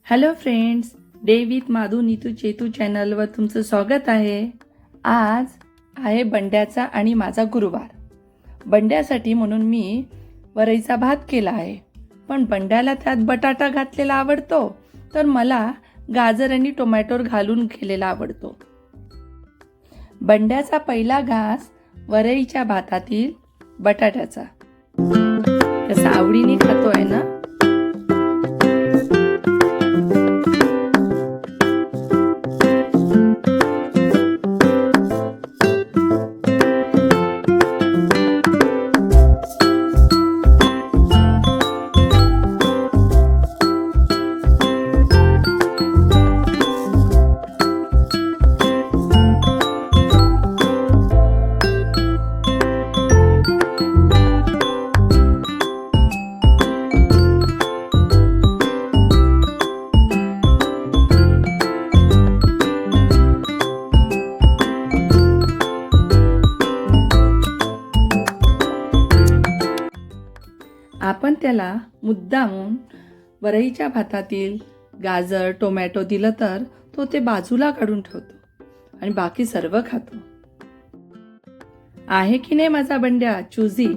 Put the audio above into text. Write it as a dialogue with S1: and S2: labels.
S1: Hello friends, day with Madhu Neetu Chetu चॅनलवर तुमचं स्वागत आहे. आज आहे बंड्याचा आणि माझा गुरुवार. बंड्यासाठी म्हणून मी वरईचा भात केला आहे, पण बंड्याला त्यात बटाटा घातलेला आवडतो, तर मला गाजर आणि टोमॅटो घालून केलेला आवडतो. बंड्याचा पहिला घास वरईच्या भातातील बटाट्याचा. कसा आवडीने खातोय ना. आपण त्याला मुद्दामून वरईच्या भातातील गाजर टोमॅटो दिलं तर तो ते बाजूला काढून ठेवतो आणि बाकी सर्व खातो. आहे की नाही माझा बंड्या चुजी.